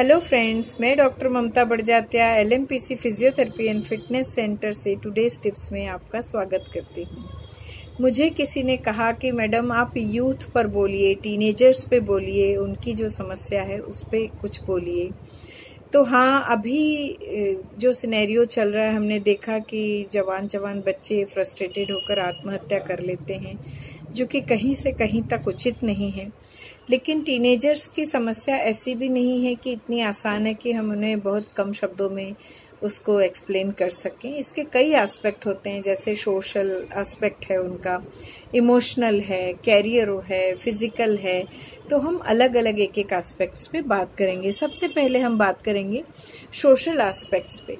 Hello friends, मैं doctor Mamta Barjatya LMPC physiotherapy and fitness centre से today's tips में आपका स्वागत करती हूँ। मुझे किसी ने कहा कि मैडम आप यूथ पर बोलिए, टीनेजर्स पे बोलिए, उनकी जो समस्या है उस पर कुछ बोलिए। तो हाँ, अभी जो सिनेरियो चल रहा है, हमने देखा कि जवान बच्चे फ्रस्ट्रेटेड होकर आत्महत्या कर लेते हैं, जो कि कहीं से कहीं तक उचित नहीं है। लेकिन टीनेजर्स की समस्या ऐसी भी नहीं है कि इतनी आसान है कि हम उन्हें बहुत कम शब्दों में उसको एक्सप्लेन कर सकें। इसके कई एस्पेक्ट होते हैं, जैसे सोशल एस्पेक्ट है उनका, इमोशनल है, कैरियर है, फिजिकल है। तो हम अलग अलग एक एस्पेक्ट्स पे बात करेंगे। सबसे पहले हम बात करेंगे सोशल एस्पेक्ट्स पे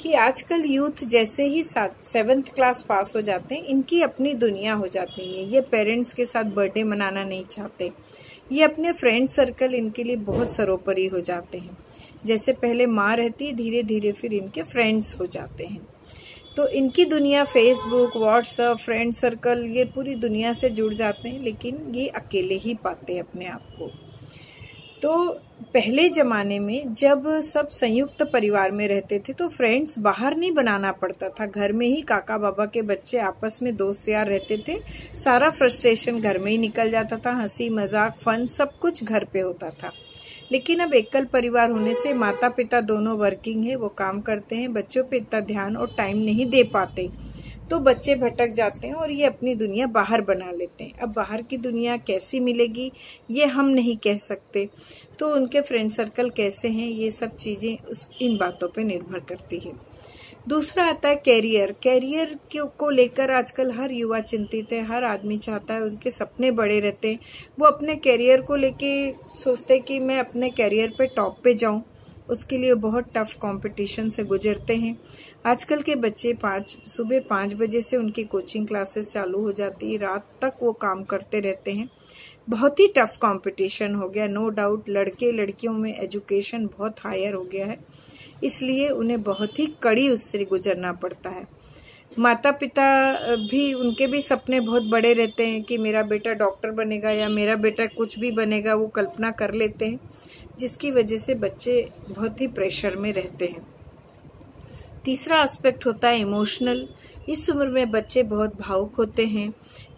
कि आजकल यूथ जैसे ही 7th क्लास पास हो जाते हैं, इनकी अपनी दुनिया हो जाती है। ये पेरेंट्स के साथ बर्थडे मनाना नहीं चाहते। ये अपने फ्रेंड सर्कल इनके लिए बहुत सर्वोपरि हो जाते हैं। जैसे पहले माँ रहती है, धीरे धीरे फिर इनके फ्रेंड्स हो जाते हैं। तो इनकी दुनिया फेसबुक, व्हाट्सएप, फ्रेंड सर्कल, ये पूरी दुनिया से जुड़ जाते हैं, लेकिन ये अकेले ही पाते हैं अपने आप को। तो पहले जमाने में जब सब संयुक्त परिवार में रहते थे तो फ्रेंड्स बाहर नहीं बनाना पड़ता था, घर में ही काका बाबा के बच्चे आपस में दोस्त यार रहते थे। सारा फ्रस्ट्रेशन घर में ही निकल जाता था, हंसी मजाक फन सब कुछ घर पे होता था। लेकिन अब एकल परिवार होने से माता पिता दोनों वर्किंग है, वो काम करते हैं, बच्चों पे इतना ध्यान और टाइम नहीं दे पाते, तो बच्चे भटक जाते हैं और ये अपनी दुनिया बाहर बना लेते हैं। अब बाहर की दुनिया कैसी मिलेगी ये हम नहीं कह सकते, तो उनके फ्रेंड सर्कल कैसे हैं, ये सब चीजें इन बातों पे निर्भर करती है। दूसरा आता है कैरियर को लेकर आजकल हर युवा चिंतित है। हर आदमी चाहता है, उनके सपने बड़े रहते हैं, वो अपने कैरियर को लेके सोचते कि मैं अपने कैरियर पे टॉप पे जाऊं। उसके लिए बहुत टफ कंपटीशन से गुजरते हैं। आजकल के बच्चे सुबह 5 बजे से उनकी कोचिंग क्लासेस चालू हो जाती है, रात तक वो काम करते रहते हैं। बहुत ही टफ कंपटीशन हो गया, नो डाउट। लड़के लड़कियों में एजुकेशन बहुत हायर हो गया है, इसलिए उन्हें बहुत ही कड़ी उससे गुजरना पड़ता है। माता पिता भी, उनके भी सपने बहुत बड़े रहते हैं कि मेरा बेटा डॉक्टर बनेगा या मेरा बेटा कुछ भी बनेगा, वो कल्पना कर लेते हैं, जिसकी वजह से बच्चे बहुत ही प्रेशर में रहते हैं। तीसरा एस्पेक्ट होता है इमोशनल। इस उम्र में बच्चे बहुत भावुक होते हैं,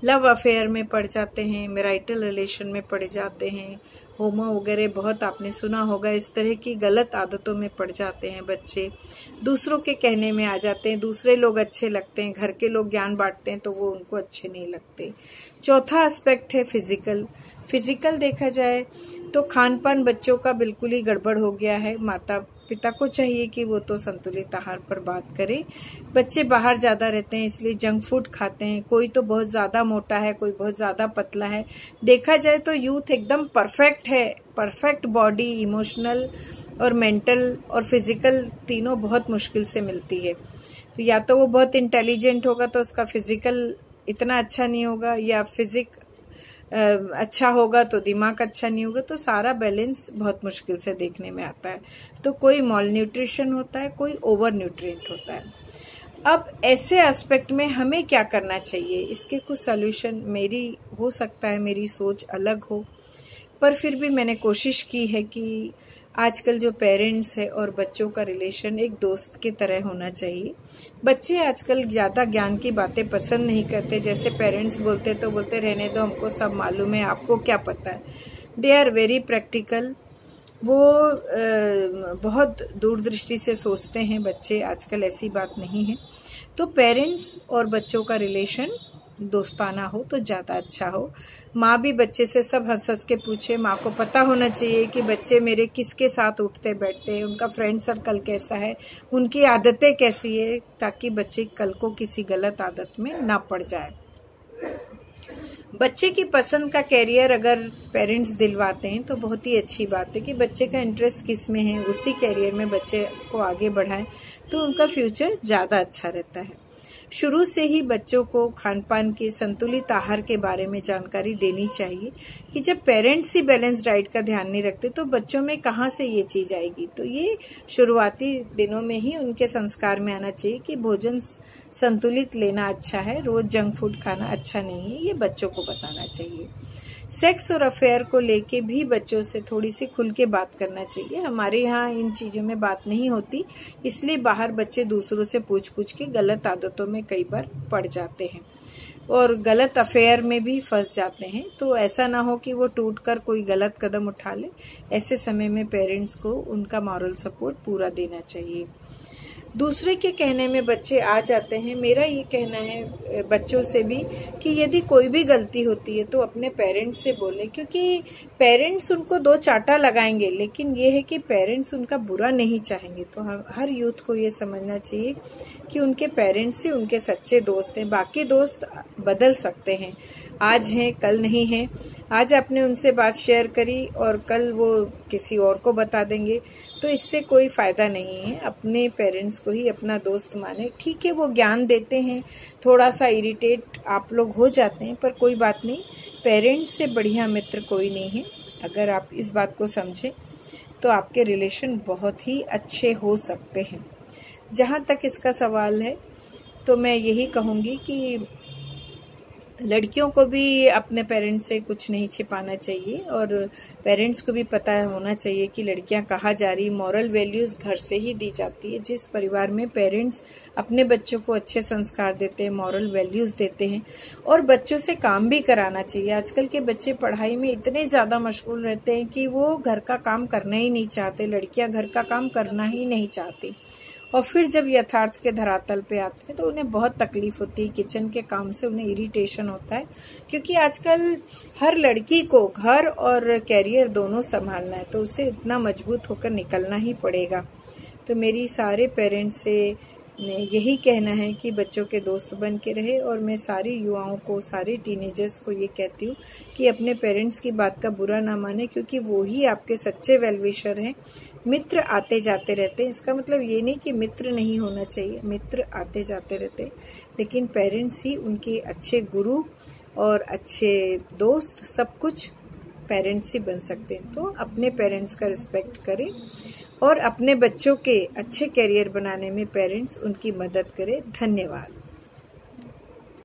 लव अफेयर में पड़ जाते हैं, मैरिटल रिलेशन में पड़ जाते हैं, होमो वगैरह बहुत आपने सुना होगा। इस तरह की गलत आदतों में पड़ जाते हैं बच्चे, दूसरों के कहने में आ जाते हैं, दूसरे लोग अच्छे लगते हैं, घर के लोग ज्ञान बांटते हैं तो वो उनको अच्छे नहीं लगते। चौथा एस्पेक्ट है फिजिकल देखा जाए तो खान पान बच्चों का बिल्कुल ही गड़बड़ हो गया है। माता पिता को चाहिए कि वो तो संतुलित आहार पर बात करें। बच्चे बाहर ज्यादा रहते हैं, इसलिए जंक फूड खाते हैं। कोई तो बहुत ज्यादा मोटा है, कोई बहुत ज्यादा पतला है। देखा जाए तो यूथ एकदम परफेक्ट है, परफेक्ट बॉडी, इमोशनल और मेंटल और फिजिकल तीनों बहुत मुश्किल से मिलती है। तो या तो वो बहुत इंटेलिजेंट होगा तो उसका फिजिकल इतना अच्छा नहीं होगा, या फिजिक अच्छा होगा तो दिमाग अच्छा नहीं होगा। तो सारा बैलेंस बहुत मुश्किल से देखने में आता है। तो कोई मॉल न्यूट्रिशन होता है, कोई ओवर न्यूट्रिएंट होता है। अब ऐसे एस्पेक्ट में हमें क्या करना चाहिए, इसके कुछ सॉल्यूशन हो सकता है मेरी सोच अलग हो, पर फिर भी मैंने कोशिश की है कि आजकल जो पेरेंट्स है और बच्चों का रिलेशन एक दोस्त की तरह होना चाहिए। बच्चे आजकल ज्यादा ज्ञान की बातें पसंद नहीं करते। जैसे पेरेंट्स बोलते तो बोलते रहने दो, हमको सब मालूम है, आपको क्या पता है। दे आर वेरी प्रैक्टिकल, वो बहुत दूरदृष्टि से सोचते हैं बच्चे। आजकल ऐसी बात नहीं है। तो पेरेंट्स और बच्चों का रिलेशन दोस्ताना हो तो ज्यादा अच्छा हो। माँ भी बच्चे से सब हंस हंस के पूछे। माँ को पता होना चाहिए कि बच्चे मेरे किसके साथ उठते बैठते हैं, उनका फ्रेंड सर्कल कैसा है, उनकी आदतें कैसी है, ताकि बच्चे कल को किसी गलत आदत में ना पड़ जाए। बच्चे की पसंद का कैरियर अगर पेरेंट्स दिलवाते हैं तो बहुत ही अच्छी बात है कि बच्चे का इंटरेस्ट किस में है, उसी कैरियर में बच्चे को आगे बढ़ाएं तो उनका फ्यूचर ज्यादा अच्छा रहता है। शुरू से ही बच्चों को खान पान के संतुलित आहार के बारे में जानकारी देनी चाहिए कि जब पेरेंट्स ही बैलेंस डाइट का ध्यान नहीं रखते तो बच्चों में कहाँ से ये चीज आएगी। तो ये शुरुआती दिनों में ही उनके संस्कार में आना चाहिए कि भोजन संतुलित लेना अच्छा है, रोज जंक फूड खाना अच्छा नहीं है, ये बच्चों को बताना चाहिए। सेक्स और अफेयर को लेके भी बच्चों से थोड़ी सी खुल के बात करना चाहिए। हमारे यहाँ इन चीज़ों में बात नहीं होती, इसलिए बाहर बच्चे दूसरों से पूछ पूछ के गलत आदतों में कई बार पड़ जाते हैं और गलत अफेयर में भी फंस जाते हैं। तो ऐसा ना हो कि वो टूटकर कोई गलत कदम उठा ले। ऐसे समय में पेरेंट्स को उनका मॉरल सपोर्ट पूरा देना चाहिए। दूसरे के कहने में बच्चे आ जाते हैं। मेरा ये कहना है बच्चों से भी कि यदि कोई भी गलती होती है तो अपने पेरेंट्स से बोलें, क्योंकि पेरेंट्स उनको दो चांटा लगाएंगे, लेकिन ये है कि पेरेंट्स उनका बुरा नहीं चाहेंगे। तो हर यूथ को ये समझना चाहिए कि उनके पेरेंट्स ही उनके सच्चे दोस्त हैं। बाकी दोस्त बदल सकते हैं, आज हैं कल नहीं हैं। आज आपने उनसे बात शेयर करी और कल वो किसी और को बता देंगे, तो इससे कोई फायदा नहीं है। अपने पेरेंट्स को ही अपना दोस्त माने। ठीक है, वो ज्ञान देते हैं, थोड़ा सा इरिटेट आप लोग हो जाते हैं, पर कोई बात नहीं, पेरेंट्स से बढ़िया मित्र कोई नहीं है। अगर आप इस बात को समझें तो आपके रिलेशन बहुत ही अच्छे हो सकते हैं। जहाँ तक इसका सवाल है तो मैं यही कहूँगी कि लड़कियों को भी अपने पेरेंट्स से कुछ नहीं छिपाना चाहिए और पेरेंट्स को भी पता होना चाहिए कि लड़कियां कहाँ जा रही। मॉरल वैल्यूज घर से ही दी जाती है। जिस परिवार में पेरेंट्स अपने बच्चों को अच्छे संस्कार देते हैं, मॉरल वैल्यूज देते हैं, और बच्चों से काम भी कराना चाहिए। आजकल के बच्चे पढ़ाई में इतने ज्यादा मशगूल रहते हैं कि वो घर का काम करना ही नहीं चाहते। लड़कियां घर का काम करना ही नहीं चाहती, और फिर जब यथार्थ के धरातल पे आते हैं तो उन्हें बहुत तकलीफ होती है। किचन के काम से उन्हें इरिटेशन होता है, क्योंकि आजकल हर लड़की को घर और कैरियर दोनों संभालना है, तो उसे इतना मजबूत होकर निकलना ही पड़ेगा। तो मेरी सारे पेरेंट्स से यही कहना है कि बच्चों के दोस्त बन के रहे। और मैं सारी युवाओं को, सारे टीनेजर्स को ये कहती हूँ कि अपने पेरेंट्स की बात का बुरा ना माने, क्योंकि वो ही आपके सच्चे वेलविशर हैं। मित्र आते जाते रहते हैं, इसका मतलब ये नहीं कि मित्र नहीं होना चाहिए, मित्र आते जाते रहते हैं, लेकिन पेरेंट्स ही उनके अच्छे गुरु और अच्छे दोस्त, सब कुछ पेरेंट्स ही बन सकते हैं। तो अपने पेरेंट्स का रिस्पेक्ट करें और अपने बच्चों के अच्छे करियर बनाने में पेरेंट्स उनकी मदद करें। धन्यवाद।